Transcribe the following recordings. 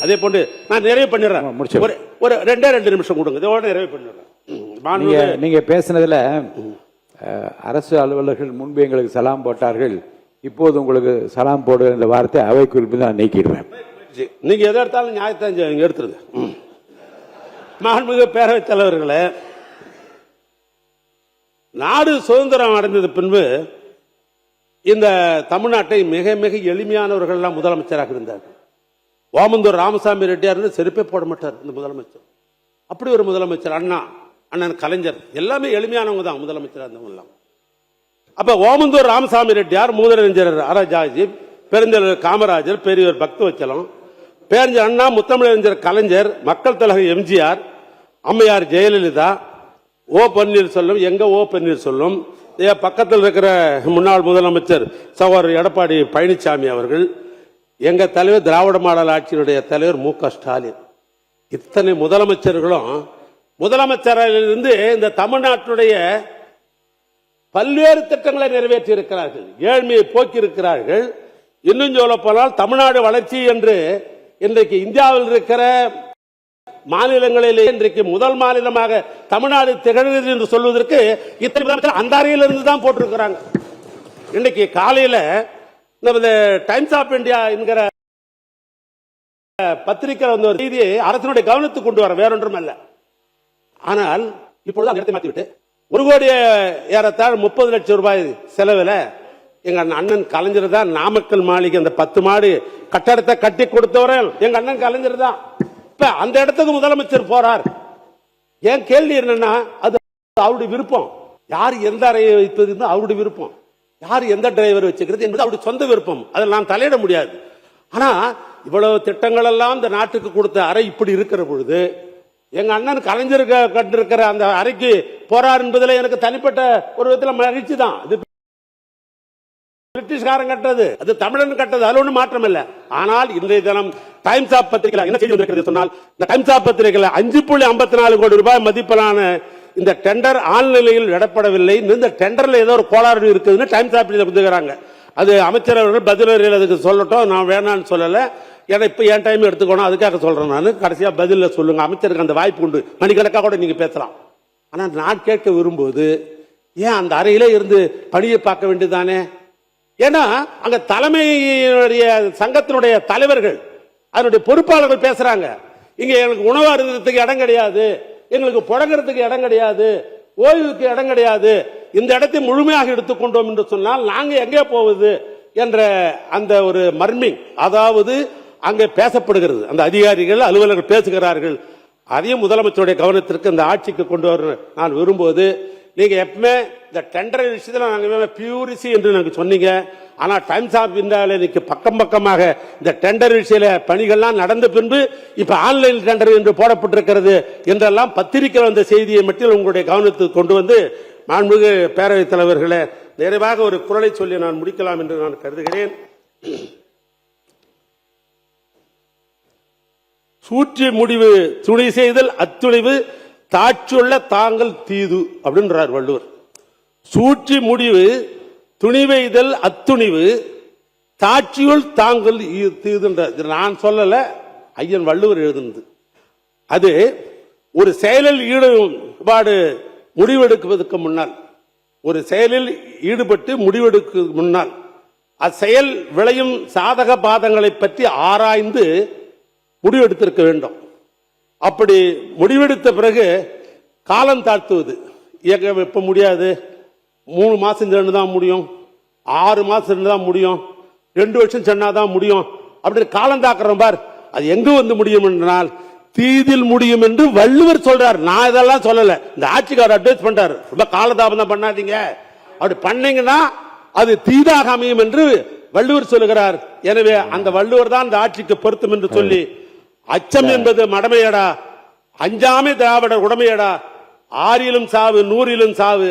அதே போன்று நான் நிறைவு பண்ணிடுறேன். ஒரு 2 நிமிஷம் கொடுங்க, இதோட நிறைவு பண்ணிடுறேன். நீங்க பேசுனதுல அரசு அலுவலர்கள் முன்பு எங்களுக்கு சலாம் போட்டார்கள், இப்போது உங்களுக்கு சலாம் போடு என்ற வார்த்தை அவை குறிப்பு தான் நீக்கிடுறேன். நீங்க எதை எடுத்தாலும் நியாயத்தை எடுத்துருங்க. மாண்புமிகு பேரவைத் தலைவர்களே, நாடு சுதந்திரம் அடைந்தது பின்பு இந்த தமிழ்நாட்டை மிக மிக எளிமையானவர்கள் முதலமைச்சராக இருந்தார்கள். ஓமந்தூர் ராமசாமி ரெட்டியார் செருப்பே போட மாட்டார் இந்த முதலமைச்சர். அப்படி ஒரு முதலமைச்சர். அண்ணன் கலைஞர் எல்லாமே எளிமையானவங்க தான் முதலமைச்சராக இருந்தவங்க. அப்ப ஓமந்தூர் ராமசாமி ரெட்டியார், மூதறிஞர் அரஜாஜி, பெருந்தலைவர் காமராஜர், பெரியவர் பக்தவச்சலம், பேரறிஞர் அண்ணா, முத்தமிழறிஞர் கலைஞர், மக்கள் தலைவர் எம்ஜிஆர், அம்மையார் ஜெயலலிதா, ஓ பன்னீர்செல்வம், எங்க ஓ பன்னீர்செல்வம், பக்கத்தில் இருக்கிற முன்னாள் முதலமைச்சர் சகோதரர் எடப்பாடி பழனிசாமி அவர்கள், எங்க தலைவர் திராவிட மாடல் ஆட்சியினுடைய தலைவர் மு.க. ஸ்டாலின், இத்தனை முதலமைச்சர்களும் முதலமைச்சரிலிருந்து இந்த தமிழ்நாட்டுடைய பல்வேறு திட்டங்களை நிறைவேற்றி இருக்கிறார்கள், ஏழ்மையை போக்கி இருக்கிறார்கள். இன்னும் சொல்ல போனால் தமிழ்நாடு வளர்ச்சி என்று இன்றைக்கு இந்தியாவில் இருக்கிற மாநிலங்களிலே இன்றைக்கு முதல் மாநிலமாக தமிழ்நாடு திகழ்கிறது என்று சொல்வதற்கு இத்தனை அந்த அறையிலிருந்து தான் போட்டிருக்கிறாங்க. இன்னைக்கு காலையில நமது டைம்ஸ் ஆஃப் இந்தியா என்கிற பத்திரிகை ஒரு செய்தியை அரசனுடைய கவனத்துக்கு கொண்டு வர வேறொன்றும் அல்ல. ஆனால் இப்பொழுது அந்த இடத்தை மாற்றிவிட்டு 1 கோடி ஏறத்தாழ 30 லட்சம் ரூபாய் செலவில் எங்க அண்ணன் கலைஞர் தான் நாமக்கல் மாளிகை அந்த 10 மாடி கட்டடத்தை கட்டி கொடுத்தவர்கள் எங்க அண்ணன் கலைஞர் தான். இப்ப அந்த இடத்துக்கு முதலமைச்சர் போறார். ஏன் கேள்வி என்னன்னா, அது அவருடைய விருப்பம். யார் எந்த அறையை வைப்பது அவருடைய விருப்பம், யார் எந்த டிரைவர் வச்சுக்கிறது என்பது அவருடைய சொந்த விருப்பம். அதில் நாம் தலையிட முடியாது. ஆனா இவ்வளவு திட்டங்கள் எல்லாம் இந்த நாட்டுக்கு கொடுத்த அறை இப்படி இருக்கிற பொழுது எங்க அண்ணன் கலைஞர் கட்டிருக்கிற அந்த அறைக்கு போறார் என்பதில் எனக்கு தனிப்பட்ட ஒரு விதத்தில் மகிழ்ச்சி தான். இது பிரிட்டிஷ்காரன் கட்டது, அது தமிழன் கட்டது, அது ஒன்றும் மாற்றம் இல்லை. ஆனால் இன்றைய தினம் டைம்ஸ் ஆஃப் பத்திரிகை என்ன செய்தி வந்திருக்கிறது சொன்னால், இந்த டைம்ஸ் ஆஃப் பத்திரிகையில் 5.54 கோடி ரூபாய் மதிப்பிலான இந்த டெண்டர் ஆழ்நிலையில் விடப்படவில்லை, இந்த டெண்டர்ல ஏதோ ஒரு கோளாறு இருக்குதுன்னு டைம்ஸ் ஆஃப் கொடுத்துக்கிறாங்க. அது அமைச்சர் அவர்கள் பதில் அதுக்கு சொல்லட்டும், நான் வேணான்னு சொல்லல. ஏன்னா இப்ப என் டைம் எடுத்துக்கணும், அதுக்காக சொல்றேன். நான் கடைசியா பதில சொல்லுங்க, அமைச்சருக்கு அந்த வாய்ப்பு உண்டு, மணிக்கணக்காக கூட நீங்க பேசலாம். ஆனா நான் கேட்க விரும்புவது, ஏன் அந்த அறையிலே இருந்து பணியை பார்க்க வேண்டியதானே? ஏன்னா அங்க தலைமையுடைய சங்கத்தினுடைய தலைவர்கள், அதனுடைய பொறுப்பாளர்கள் பேசுறாங்க, இங்க எங்களுக்கு உணவு அருந்தத்துக்கு இடம் கிடையாது, எங்களுக்கு புழங்குறதுக்கு இடம் கிடையாது, ஓய்வுக்கு இடம் கிடையாது, இந்த இடத்தை முழுமையாக எடுத்துக்கொண்டோம் என்று சொன்னால் நாங்க எங்கே போவது என்ற அந்த ஒரு மர்மிங், அதாவது அங்கே பேசப்படுகிறது, அந்த அதிகாரிகள் அலுவலர்கள் பேசுகிறார்கள். அதையும் முதலமைச்சருடைய கவனத்திற்கு இந்த ஆட்சிக்கு கொண்டு வர நான் விரும்புவது, நீங்க எப்பவுமே இந்த டெண்டர் விஷயத்தில் நாங்க பியூரிசி என்று நாங்க சொன்னீங்க. ஆனா டைம்ஸ் ஆஃப் இந்தியாவில் இன்னைக்கு பக்கம் பக்கமாக இந்த டெண்டர் விஷய பணிகள்லாம் நடந்த பின்பு இப்ப ஆன்லைன் டெண்டர் என்று போடப்பட்டிருக்கிறது என்றெல்லாம் பத்திரிகை வந்த செய்தியை மட்டும் உங்களுடைய கவனத்துக்கு கொண்டு வந்து, மாண்புமிகு பேரவைத் தலைவர்களே, நிறைவாக ஒரு குரலை சொல்லி நான் முடிக்கலாம் என்று நான் கருதுகிறேன். சூற்றி முடிவு துணை செய்தல் அத்துணிவு, தாட்சியுள்ள தாங்கள் தீது அப்படின்றார் வள்ளுவர். சூற்றி முடிவு துணிவைதல் அத்துணிவு, தாட்சியுள் தாங்கள் தீதுன்ற நான் சொல்லல, ஐயன் வள்ளுவர் எழுதுனது. அது ஒரு செயலில் ஈடுபாடு முடிவெடுக்குவதற்கு முன்னால், ஒரு செயலில் ஈடுபட்டு முடிவெடுக்க முன்னால் அச்செயல் விளையும் சாதக பாதங்களை பற்றி ஆராய்ந்து முடிவெடுத்திருக்க வேண்டும். அப்படி முடிவெடுத்த பிறகு காலம் தாழ்த்துவது, எப்ப முடியாது, 3 மாசம் சென்று தான் முடியும், 6 மாசம் சென்று தான் முடியும், 2 வருஷம் சென்னாதான் முடியும் அப்படி காலம் தாக்குறோம் பார், அது எங்க வந்து முடியும் என்றால் தீதில் முடியும் என்று வள்ளுவர் சொல்றார். நான் இதெல்லாம் சொல்லல, இந்த ஆட்சிக்காரர் அட்வைஸ் பண்றாரு, ரொம்ப காலதாபம் பண்ணாதீங்க, அப்படி பண்ணீங்கன்னா அது தீதாக அமையும் என்று வள்ளுவர் சொல்லுகிறார். எனவே அந்த வள்ளுவர் தான் இந்த ஆட்சிக்கு பொருத்தம் என்று சொல்லி, அச்சம் என்பது மடமையடா, அஞ்சாமை திராவிடர் உடமையடா, 6லும் சாவு 100லும் சாவு,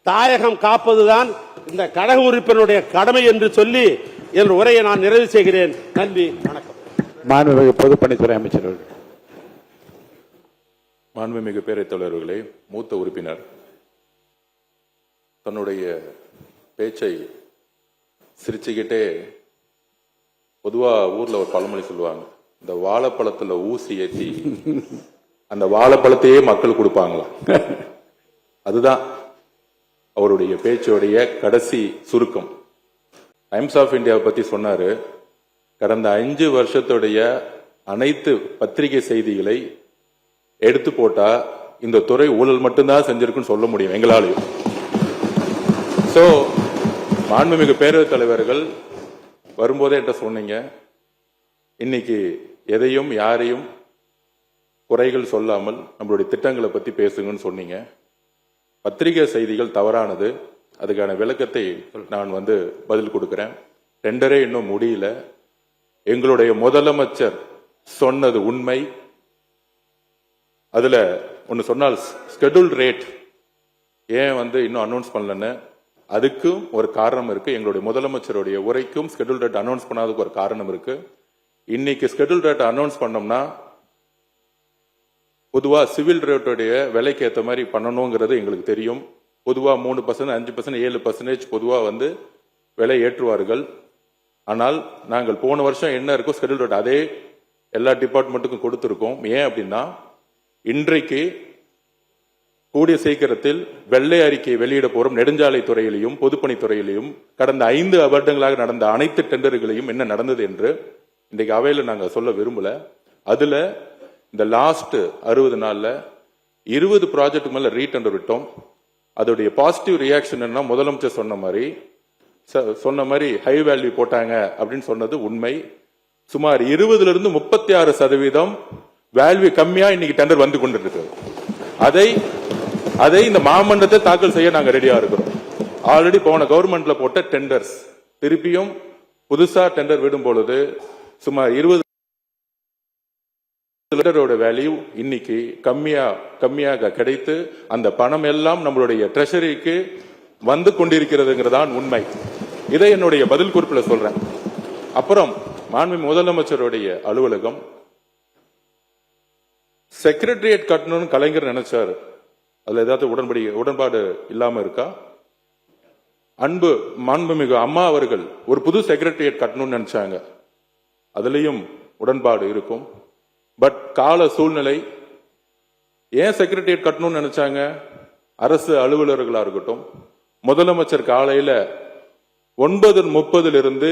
தாயகம் காப்பதுதான் இந்த கழக உறுப்பினருடைய கடமை என்று சொல்லி என் உரையை நான் நிறைவு செய்கிறேன். நன்றி, வணக்கம். மாண்புமிகு பொதுப்பணித்துறை அமைச்சர் அவர்கள். மாண்புமிகு பேரவைத் தலைவர்களே, மூத்த உறுப்பினர் தன்னுடைய பேச்சை சிரிச்சுக்கிட்டே, பொதுவா ஊர்ல ஒரு பழமொழி சொல்லுவாங்க, இந்த வாழைப்பழத்துல ஊசி ஏற்றி அந்த வாழைப்பழத்தையே மக்கள் கொடுப்பாங்களாம். அதுதான் அவருடைய பேச்சோடைய கடைசி சுருக்கம். டைம்ஸ் ஆஃப் இந்தியாவை பத்தி சொன்னாரு. கடந்த 5 வருஷத்துடைய அனைத்து பத்திரிகை செய்திகளை எடுத்து போட்டா இந்த துறை ஊழல் மட்டும்தான் செஞ்சிருக்குன்னு சொல்ல முடியும் எங்களாலையும். சோ மாண்புமிகு பேரவைத் தலைவர்கள் வரும்போதே என்கிட்ட சொன்னீங்க, இன்னைக்கு எதையும் யாரையும் குறைகள் சொல்லாமல் நம்மளுடைய திட்டங்களை பத்தி பேசுங்கன்னு சொன்னீங்க. பத்திரிகை செய்திகள் தவறானது. அதுக்கான விளக்கத்தை நான் பதில் கொடுக்கிறேன். டெண்டரே இன்னும் முடியல. எங்களுடைய முதலமைச்சர் சொன்னது உண்மை. அதுல ஒன்னு சொன்னால் ஸ்கெடியூல் ரேட் ஏன் இன்னும் அனௌன்ஸ் பண்ணலன்னு அதுக்கும் ஒரு காரணம் இருக்கு. எங்களுடைய முதலமைச்சருடைய உரைக்கும் ஸ்கெடியூல் ரேட் அனௌன்ஸ் பண்ணாததுக்கு ஒரு காரணம் இருக்கு. இன்னைக்கு ஸ்கெடியூல் ரேட் அனௌன்ஸ் பண்ணோம்னா பொதுவா சிவில் ரேட்டுடைய விலைக்கு ஏற்ற மாதிரி பண்ணணுங்கிறது எங்களுக்கு தெரியும். பொதுவா 3%, 5%, 7% பொதுவா விலை ஏற்றுவார்கள். ஆனால் நாங்கள் போன வருஷம் என்ன இருக்கோ ஸ்கெடியூல் ரேட் அதே எல்லா டிபார்ட்மெண்ட்டுக்கும் கொடுத்திருக்கோம். ஏன் அப்படின்னா இன்றைக்கு கூடிய சீக்கிரத்தில் வெள்ளை அறிக்கை வெளியிட போறோம். நெடுஞ்சாலை துறையிலையும் பொதுப்பணித்துறையிலையும் கடந்த 5 வருடங்களாக நடந்த அனைத்து டெண்டர்களையும் என்ன நடந்தது என்று இன்றைக்கு அவையில நாங்க சொல்ல விரும்பல. அதுல இந்த லாஸ்ட் 60 நாள்ல 20 ப்ராஜெக்ட் மேல ரீடெண்டர் விட்டோம். அதோடைய பாசிட்டிவ் ரியாக்ஷன் என்ன, முதலமைச்சர் சொன்ன மாதிரி ஹை வேல்யூ போட்டாங்க அப்படின்னு சொன்னது உண்மை. சுமார் 20% 36% வேல்யூ கம்மியா இன்னைக்கு டெண்டர் வந்து கொண்டிருக்கு. அதை இந்த மாமன்றத்தை தாக்கல் செய்ய நாங்க ரெடியா இருக்கிறோம். ஆல்ரெடி போன கவர்மெண்ட்ல போட்ட டெண்டர்ஸ் திருப்பியும் புதுசா டெண்டர் விடும் பொழுது சுமார் 20 வேல்யூ இன்னைக்கு கம்மியாக கிடைத்து அந்த பணம் எல்லாம் நம்மளுடைய ட்ரெஷரிக்கு வந்து கொண்டிருக்கிறதுங்கிறதான் உண்மை. இதை என்னுடைய பதில் குறிப்பில் சொல்றேன். அப்புறம் மாண்புமிகு முதலமைச்சருடைய அலுவலகம் செக்ரட்டரியேட் கட்டணும்னு கலைஞர் நினைச்சாரு. அதுல ஏதாவது உடன்பாடு இல்லாம இருக்கா? மாண்புமிகு அம்மா அவர்கள் ஒரு புது செக்ரட்டரியேட் கட்டணும்னு நினைச்சாங்க. அதுலயும் உடன்பாடு இருக்கும். பட் கால சூழ்நிலை ஏன் செக்ரட்டரியேட் கட்டணும்னு நினைச்சாங்க? அரசு அலுவலர்களா இருக்கட்டும், முதலமைச்சர் காலையில 9:30 இருந்து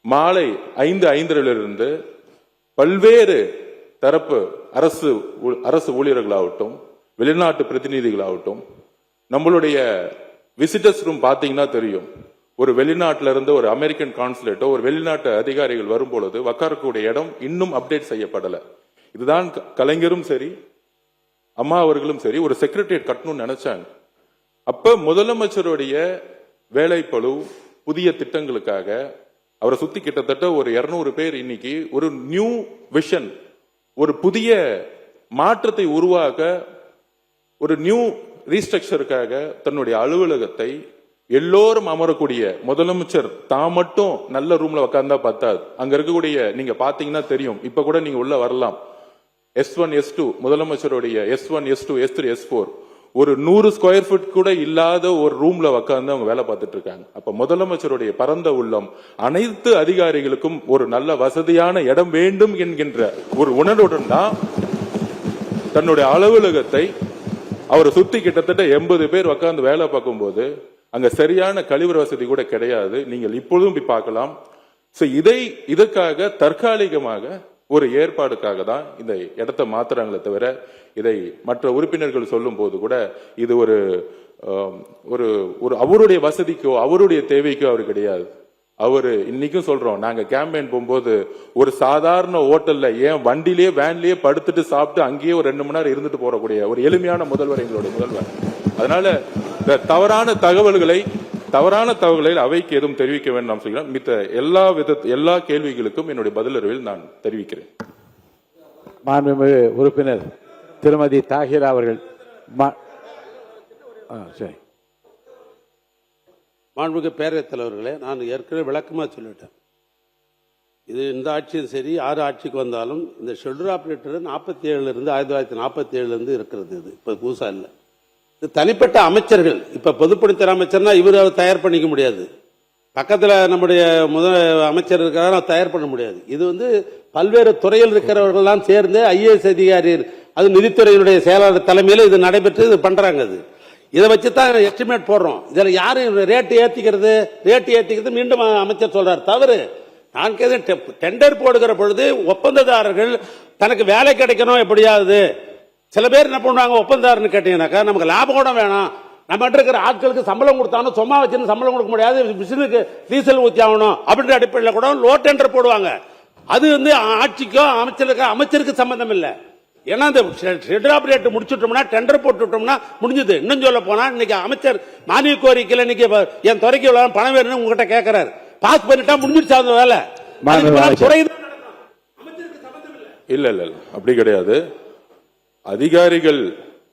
மாலை 5:05 பல்வேறு தரப்பு அரசு ஊழியர்களாகட்டும், வெளிநாட்டு பிரதிநிதிகளாகட்டும், நம்மளுடைய விசிட்டர்ஸ் ரூம் பாத்தீங்கன்னா தெரியும். ஒரு வெளிநாட்டில இருந்து ஒரு அமெரிக்கன் கான்சுலேட்டோ ஒரு வெளிநாட்டு அதிகாரிகள் வரும்பொழுது உட்காரக்கூடிய இடம் இன்னும் அப்டேட் செய்யப்படல. இதுதான் கலைஞரும் சரி அம்மா அவர்களும் சரி ஒரு செக்ரட்டரியேட் கட்டணும்னு நினைச்சாங்க. அப்ப முதலமைச்சருடைய வேலைப்பளு புதிய திட்டங்களுக்காக அவரை சுத்தி கிட்டத்தட்ட ஒரு 200 பேர் இன்னைக்கு ஒரு நியூ விஷன், ஒரு புதிய மாற்றத்தை உருவாக்க, ஒரு நியூ ரீஸ்ட்ரக்சருக்காக தன்னுடைய அலுவலகத்தை எல்லோரும் அமரக்கூடிய முதலமைச்சர் தான் மட்டும் நல்ல ரூம்ல உட்கார்ந்தா பத்தாது. அங்க இருக்கக்கூடிய நீங்க பாத்தீங்கன்னா தெரியும். இப்ப கூட நீங்க உள்ள வரலாம். S1, S2 முதலமைச்சருடைய S1, S2, S3, S4 ஒரு 100 ஸ்கொயர் ஃபீட் கூட இல்லாத ஒரு ரூம்ல உட்கார்ந்து அவங்க வேலை பார்த்துட்டு இருக்காங்க. அப்ப முதலமைச்சருடைய பரந்த உள்ளம் அனைத்து அதிகாரிகளுக்கும் ஒரு நல்ல வசதியான இடம் வேண்டும் என்கின்ற ஒரு உணர்வுடன் தான் தன்னுடைய அலுவலகத்தை அவரை சுத்தி கிட்டத்தட்ட 80 பேர் உட்கார்ந்து வேலை பார்க்கும் போது அங்க சரியான கழிவுற வசதி கூட கிடையாது. நீங்கள் இப்பொழுதும் போய் பார்க்கலாம். இதற்காக தற்காலிகமாக ஒரு ஏற்பாடுக்காக தான் இந்த இடத்தை மாத்துறாங்களே தவிர இதை மற்ற உறுப்பினர்கள் சொல்லும் போது கூட இது ஒரு அவருடைய வசதிக்கோ அவருடைய தேவைக்கோ அவர் கிடையாது. அவரு இன்னைக்கும் சொல்றோம், நாங்க கேம்பெயின் போகும்போது ஒரு சாதாரண ஹோட்டல்ல ஏன் வண்டிலேயே வேன்லயே படுத்துட்டு சாப்பிட்டு அங்கேயே ஒரு 2 மணி நேரம் இருந்துட்டு போறக்கூடிய ஒரு எளிமையான முதல்வர் எங்களுடைய முதல்வர். அதனால இந்த தவறான தகவல்களை அவைக்கு எதுவும் தெரிவிக்க வேண்டும் சொல்கிறேன். மித்த எல்லா கேள்விகளுக்கும் என்னுடைய பதிலறிவில் நான் தெரிவிக்கிறேன். மாண்புமிகு உறுப்பினர் திருமதி தாஹிரா அவர்கள். சரி. மாண்புமிகு பேரவைத் தலைவர்களே, நான் ஏற்கனவே விளக்கமா சொல்லிட்டேன். இது இந்த ஆட்சியும் சரி 6 ஆட்சிக்கு வந்தாலும் இந்த ஷெட்யூல் ஆபரேட்டர் 1947 இருக்கிறது. இது இப்ப புதுசா இல்லை. இது தனிப்பட்ட அமைச்சர்கள். இப்ப பொதுப்பணித்துறை அமைச்சர்னா இவரு தயார் பண்ணிக்க முடியாது. பக்கத்துல நம்முடைய அமைச்சர் இருக்கிறாரு, தயார் பண்ண முடியாது. இது பல்வேறு துறையில் இருக்கிறவர்கள்லாம் சேர்ந்து ஐஏஎஸ் அதிகாரி, அது நிதித்துறையினுடைய செயலாளர் தலைமையில் இது நடைபெற்று இது பண்றாங்க. அது இதை வச்சு தான் எஸ்டிமேட் போடுறோம். இதுல யாரும் ரேட்டு ஏத்திக்கிறது மீண்டும் அமைச்சர் சொல்றார் தவறு. நான் டெண்டர் போடுகிற பொழுது ஒப்பந்ததாரர்கள் தனக்கு வேலை கிடைக்கணும் எப்படியாவது. சில பேர் என்ன பண்ணுவாங்க, ஒப்பந்ததாரன்னு கேட்டீங்கன்னாக்கா நமக்கு லாபம் கூட வேணாம், நம்ம இருக்கிற ஆட்களுக்கு சம்பளம் கொடுத்தாலும் சும்மா வச்சு சம்பளம் கொடுக்க முடியாது, மிஷினுக்கு டீசல் ஊற்றி ஆகணும் அப்படின்ற அடிப்படையில் கூட லோ டெண்டர் போடுவாங்க. அது ஆட்சிக்கோ அமைச்சருக்கு சம்பந்தம் இல்லை. ஏன்னா இந்த ஷெட்யூல் ஆஃப் ரேட் முடிச்சுட்டோம்னா, டெண்டர் போட்டுட்டோம்னா முடிஞ்சது. இன்னும் சொல்ல போனா இன்னைக்கு அமைச்சர் மானிய கோரிக்கையில் இன்னைக்கு என் துறைக்கு எவ்வளவு பணம் வேணும்னு உங்ககிட்ட கேட்கிறாரு, பாஸ் பண்ணிட்டா முடிஞ்சிருச்சு அந்த வேலை. இல்ல இல்ல அப்படி கிடையாது. அதிகாரிகள்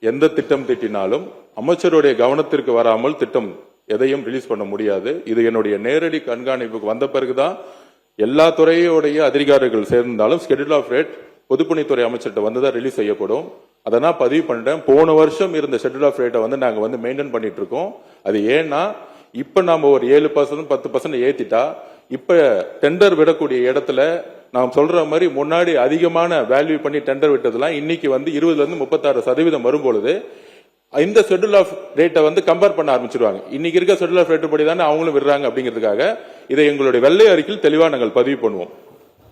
எந்த திட்டம் திட்டினாலும் அமைச்சருடைய கவனத்திற்கு வராமல் திட்டம் எதையும் ரிலீஸ் பண்ண முடியாது. இது என்னுடைய நேரடி கண்காணிப்புக்கு வந்த பிறகுதான் எல்லா துறையோடைய அதிகாரிகள் சேர்ந்தாலும் ஷெட்யூல் ஆஃப் ரேட் பொதுப்பணித்துறை அமைச்சர்கிட்ட வந்துதான் ரிலீஸ் செய்யப்படும். அதை நான் பதிவு பண்ணிட்டேன். போன வருஷம் இருந்த ஷெட்யூல் ஆஃப் ரேட்டை நாங்க மெயின்டைன் பண்ணிட்டு இருக்கோம். அது ஏன்னா இப்ப நாம ஒரு 7% 10% ஏத்திட்டா இப்ப டெண்டர் விடக்கூடிய இடத்துல நாம் சொல்ற மாதிரி முன்னாடி அதிகமான வேல்யூ பண்ணி டெண்டர் விட்டதெல்லாம் இன்னைக்கு 20% வரும்பொழுது இந்த ஷெட்யூல் ஆஃப் ரேட்டை கம்பேர் பண்ண ஆரம்பிச்சிருவாங்க. இன்னைக்கு இருக்க ஷெட்யூல் ஆஃப் ரேட் படி தானே அவங்களும் விடுறாங்க. அப்படிங்கிறதுக்காக இதை எங்களுடைய வெள்ளை அறிக்கையில் தெளிவா நாங்கள் பதிவு பண்ணுவோம்.